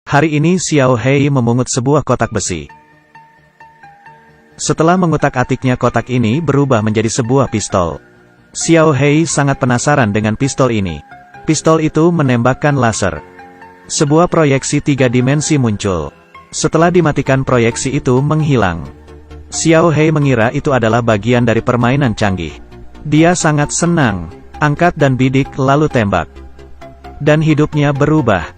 Hari ini Xiao Hei memungut sebuah kotak besi. Setelah mengutak-atiknya, kotak ini berubah menjadi sebuah pistol. Xiao Hei sangat penasaran dengan pistol ini. Pistol itu menembakkan laser. Sebuah proyeksi 3 dimensi muncul. Setelah dimatikan, proyeksi itu menghilang. Xiao Hei mengira itu adalah bagian dari permainan canggih. Dia sangat senang. Angkat dan bidik lalu tembak. Dan hidupnya berubah.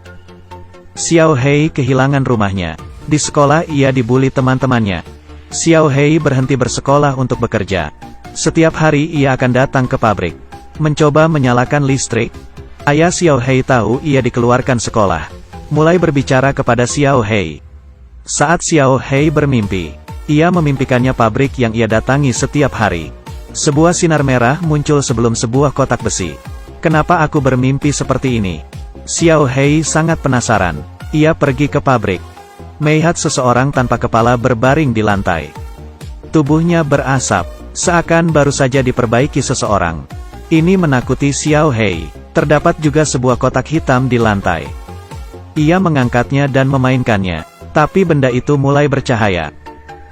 Xiao Hei kehilangan rumahnya. Di sekolah ia dibuli teman-temannya. Xiao Hei berhenti bersekolah untuk bekerja. Setiap hari ia akan datang ke pabrik. Mencoba menyalakan listrik. Ayah Xiao Hei tahu ia dikeluarkan sekolah. Mulai berbicara kepada Xiao Hei. Saat Xiao Hei bermimpi, ia memimpikannya pabrik yang ia datangi setiap hari. Sebuah sinar merah muncul sebelum sebuah kotak besi. Kenapa aku bermimpi seperti ini? Xiao Hei sangat penasaran. Ia pergi ke pabrik. Melihat seseorang tanpa kepala berbaring di lantai. Tubuhnya berasap, seakan baru saja diperbaiki seseorang. Ini menakuti Xiao Hei. Terdapat juga sebuah kotak hitam di lantai. Ia mengangkatnya dan memainkannya. Tapi benda itu mulai bercahaya.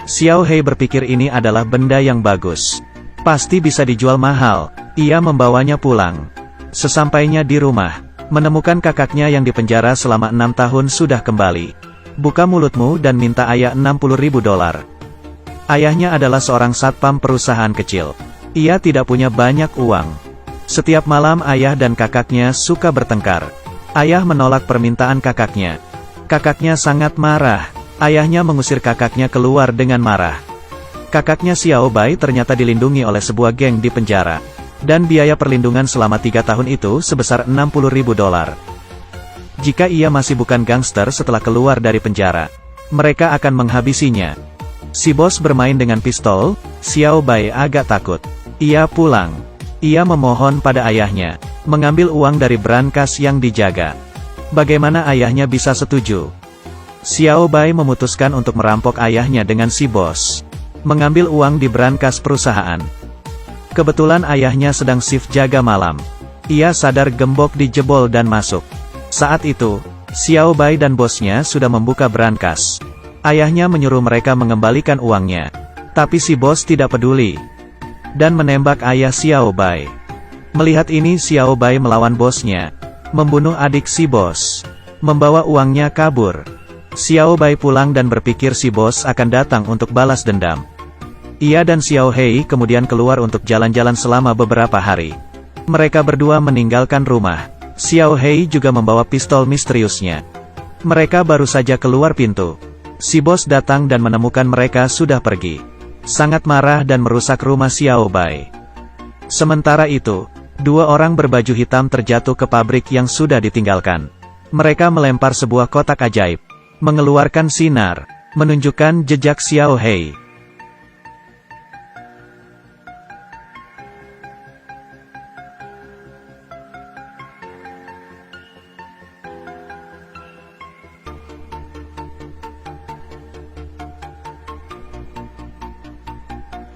Xiao Hei berpikir ini adalah benda yang bagus. Pasti bisa dijual mahal. Ia membawanya pulang. Sesampainya di rumah, menemukan kakaknya yang dipenjara selama 6 tahun sudah kembali. Buka mulutmu dan minta ayah $60.000. Ayahnya adalah seorang satpam perusahaan kecil. Ia tidak punya banyak uang. Setiap malam ayah dan kakaknya suka bertengkar. Ayah menolak permintaan kakaknya. Kakaknya sangat marah. Ayahnya mengusir kakaknya keluar dengan marah. Kakaknya Xiao Bai ternyata dilindungi oleh sebuah geng di penjara. Dan biaya perlindungan selama 3 tahun itu sebesar $60.000. Jika ia masih bukan gangster setelah keluar dari penjara, mereka akan menghabisinya. Si bos bermain dengan pistol. Xiao Bai agak takut. Ia pulang. Ia memohon pada ayahnya, mengambil uang dari brankas yang dijaga. Bagaimana ayahnya bisa setuju? Xiao Bai memutuskan untuk merampok ayahnya dengan si bos. Mengambil uang di brankas perusahaan. Kebetulan ayahnya sedang shift jaga malam. Ia sadar gembok dijebol dan masuk. Saat itu, Xiao Bai dan bosnya sudah membuka brankas. Ayahnya menyuruh mereka mengembalikan uangnya. Tapi si bos tidak peduli. Dan menembak ayah Xiao Bai. Melihat ini, Xiao Bai melawan bosnya. Membunuh adik si bos. Membawa uangnya kabur. Xiao Bai pulang dan berpikir si bos akan datang untuk balas dendam. Ia dan Xiao Hei kemudian keluar untuk jalan-jalan selama beberapa hari. Mereka berdua meninggalkan rumah. Xiao Hei juga membawa pistol misteriusnya. Mereka baru saja keluar pintu. Si bos datang dan menemukan mereka sudah pergi. Sangat marah dan merusak rumah Xiao Bai. Sementara itu, 2 orang berbaju hitam terjatuh ke pabrik yang sudah ditinggalkan. Mereka melempar sebuah kotak ajaib. Mengeluarkan sinar. Menunjukkan jejak Xiao Hei.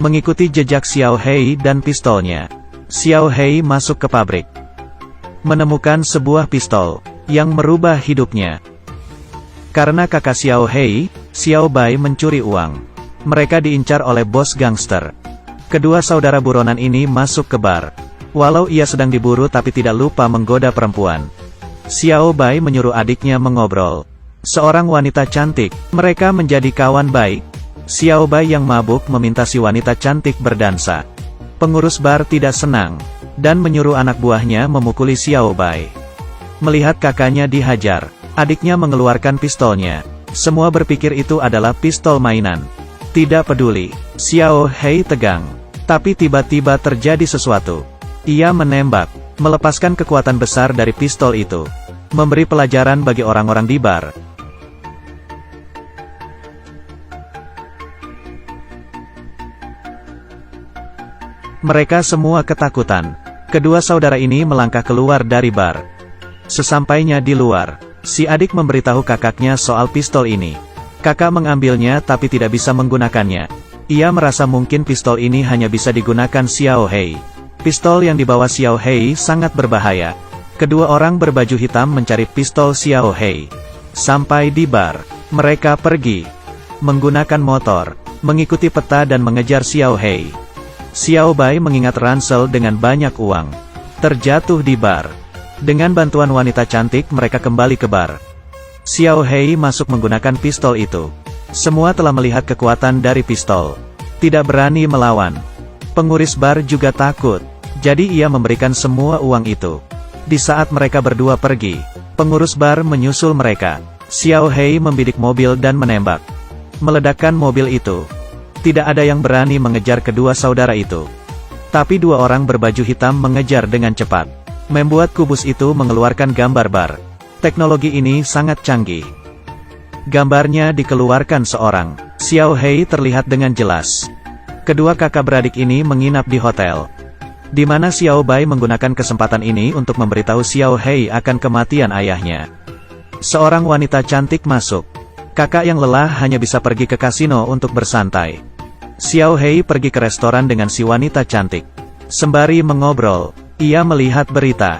Mengikuti jejak Xiao Hei dan pistolnya, Xiao Hei masuk ke pabrik. Menemukan sebuah pistol yang merubah hidupnya. Karena kakak Xiao Hei, Xiao Bai mencuri uang. Mereka diincar oleh bos gangster. Kedua saudara buronan ini masuk ke bar. Walau ia sedang diburu tapi tidak lupa menggoda perempuan. Xiao Bai menyuruh adiknya mengobrol. Seorang wanita cantik. Mereka menjadi kawan baik. Xiao Bai yang mabuk meminta si wanita cantik berdansa. Pengurus bar tidak senang, dan menyuruh anak buahnya memukuli Xiao Bai. Melihat kakaknya dihajar, adiknya mengeluarkan pistolnya. Semua berpikir itu adalah pistol mainan. Tidak peduli, Xiao Hei tegang. Tapi tiba-tiba terjadi sesuatu. Ia menembak, melepaskan kekuatan besar dari pistol itu. Memberi pelajaran bagi orang-orang di bar. Mereka semua ketakutan. Kedua saudara ini melangkah keluar dari bar. Sesampainya di luar, si adik memberitahu kakaknya soal pistol ini. Kakak mengambilnya tapi tidak bisa menggunakannya. Ia merasa mungkin pistol ini hanya bisa digunakan Xiao Hei. Pistol yang dibawa Xiao Hei sangat berbahaya. Kedua orang berbaju hitam mencari pistol Xiao Hei. Sampai di bar, mereka pergi menggunakan motor, mengikuti peta dan mengejar Xiao Hei. Xiao Bai mengingat ransel dengan banyak uang terjatuh di bar. Dengan bantuan wanita cantik mereka kembali ke bar. Xiao Hei masuk menggunakan pistol itu. Semua telah melihat kekuatan dari pistol. Tidak berani melawan. Pengurus bar juga takut. Jadi ia memberikan semua uang itu. Di saat mereka berdua pergi, pengurus bar menyusul mereka. Xiao Hei membidik mobil dan menembak. Meledakkan mobil itu. Tidak ada yang berani mengejar kedua saudara itu. Tapi dua orang berbaju hitam mengejar dengan cepat. Membuat kubus itu mengeluarkan gambar bar. Teknologi ini sangat canggih. Gambarnya dikeluarkan seorang. Xiao Hei terlihat dengan jelas. Kedua kakak beradik ini menginap di hotel. Di mana Xiao Bai menggunakan kesempatan ini untuk memberitahu Xiao Hei akan kematian ayahnya. Seorang wanita cantik masuk. Kakak yang lelah hanya bisa pergi ke kasino untuk bersantai. Xiao Hei pergi ke restoran dengan si wanita cantik. Sembari mengobrol, ia melihat berita.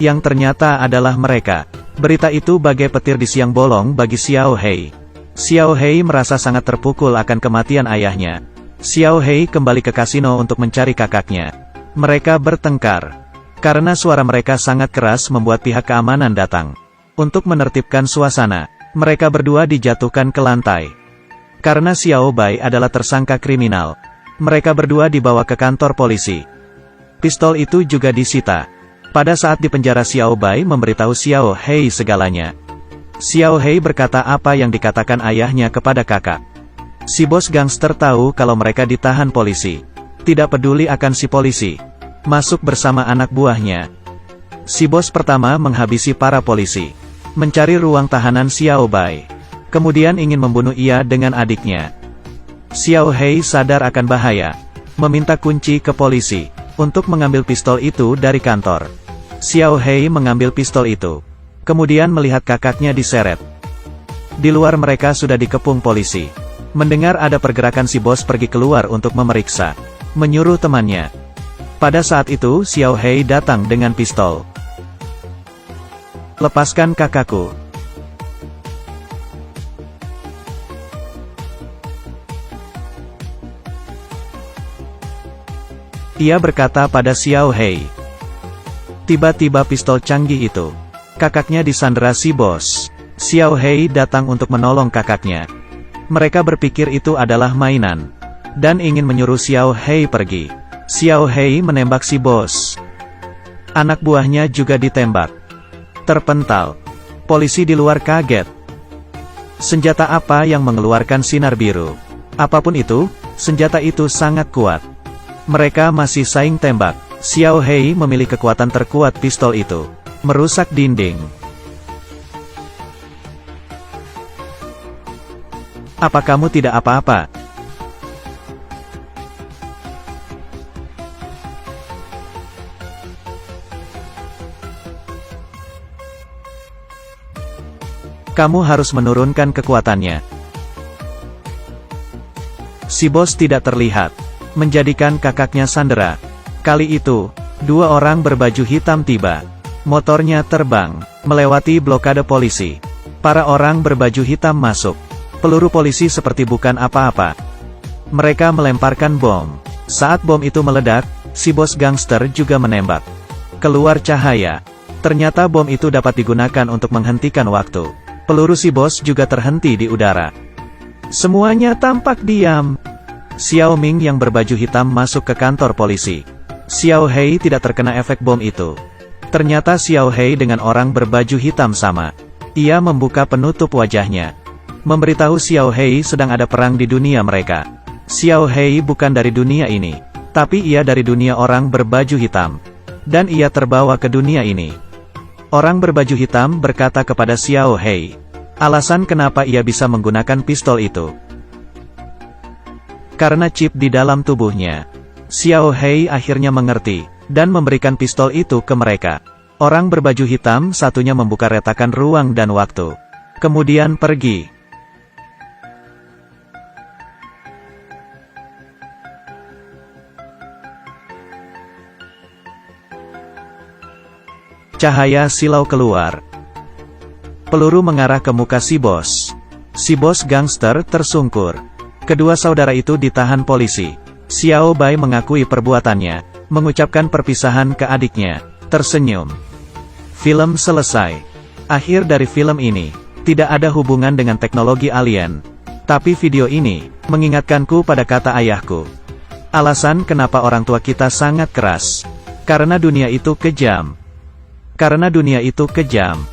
Yang ternyata adalah mereka. Berita itu bagai petir di siang bolong bagi Xiao Hei. Xiao Hei merasa sangat terpukul akan kematian ayahnya. Xiao Hei kembali ke kasino untuk mencari kakaknya. Mereka bertengkar. Karena suara mereka sangat keras membuat pihak keamanan datang. Untuk menertibkan suasana, mereka berdua dijatuhkan ke lantai. Karena Xiao Bai adalah tersangka kriminal, mereka berdua dibawa ke kantor polisi. Pistol itu juga disita. Pada saat di penjara Xiao Bai memberitahu Xiao Hei segalanya. Xiao Hei berkata apa yang dikatakan ayahnya kepada kakak. Si bos gangster tahu kalau mereka ditahan polisi. Tidak peduli akan si polisi. Masuk bersama anak buahnya. Si bos pertama menghabisi para polisi. Mencari ruang tahanan Xiao Bai. Kemudian ingin membunuh ia dengan adiknya. Xiao Hei sadar akan bahaya. Meminta kunci ke polisi. Untuk mengambil pistol itu dari kantor. Xiao Hei mengambil pistol itu. Kemudian melihat kakaknya diseret. Di luar mereka sudah dikepung polisi. Mendengar ada pergerakan si bos pergi keluar untuk memeriksa. Menyuruh temannya. Pada saat itu Xiao Hei datang dengan pistol. Lepaskan kakakku. Ia berkata pada Xiao Hei. Tiba-tiba pistol canggih itu. Kakaknya disandera si bos. Xiao Hei datang untuk menolong kakaknya. Mereka berpikir itu adalah mainan. Dan ingin menyuruh Xiao Hei pergi. Xiao Hei menembak si bos. Anak buahnya juga ditembak. Terpental. Polisi di luar kaget. Senjata apa yang mengeluarkan sinar biru? Apapun itu, senjata itu sangat kuat. Mereka masih saing tembak. Xiao Hei memilih kekuatan terkuat pistol itu. Merusak dinding. Apa kamu tidak apa-apa? Kamu harus menurunkan kekuatannya. Si bos tidak terlihat. Menjadikan kakaknya sandera. Kali itu, dua orang berbaju hitam tiba. Motornya terbang, melewati blokade polisi. Para orang berbaju hitam masuk. Peluru polisi seperti bukan apa-apa. Mereka melemparkan bom. Saat bom itu meledak, si bos gangster juga menembak. Keluar cahaya. Ternyata bom itu dapat digunakan untuk menghentikan waktu. Peluru si bos juga terhenti di udara. Semuanya tampak diam. Xiao Ming yang berbaju hitam masuk ke kantor polisi. Xiao Hei tidak terkena efek bom itu. Ternyata Xiao Hei dengan orang berbaju hitam sama. Ia membuka penutup wajahnya. Memberitahu Xiao Hei sedang ada perang di dunia mereka. Xiao Hei bukan dari dunia ini. Tapi ia dari dunia orang berbaju hitam. Dan ia terbawa ke dunia ini. Orang berbaju hitam berkata kepada Xiao Hei. Alasan kenapa ia bisa menggunakan pistol itu. Karena chip di dalam tubuhnya. Xiao Hei akhirnya mengerti, dan memberikan pistol itu ke mereka. Orang berbaju hitam satunya membuka retakan ruang dan waktu. Kemudian pergi. Cahaya silau keluar. Peluru mengarah ke muka si bos. Si bos gangster tersungkur. Kedua saudara itu ditahan polisi. Xiao Bai mengakui perbuatannya, mengucapkan perpisahan ke adiknya, tersenyum. Film selesai. Akhir dari film ini, tidak ada hubungan dengan teknologi alien. Tapi video ini, mengingatkanku pada kata ayahku. Alasan kenapa orang tua kita sangat keras. Karena dunia itu kejam. Karena dunia itu kejam.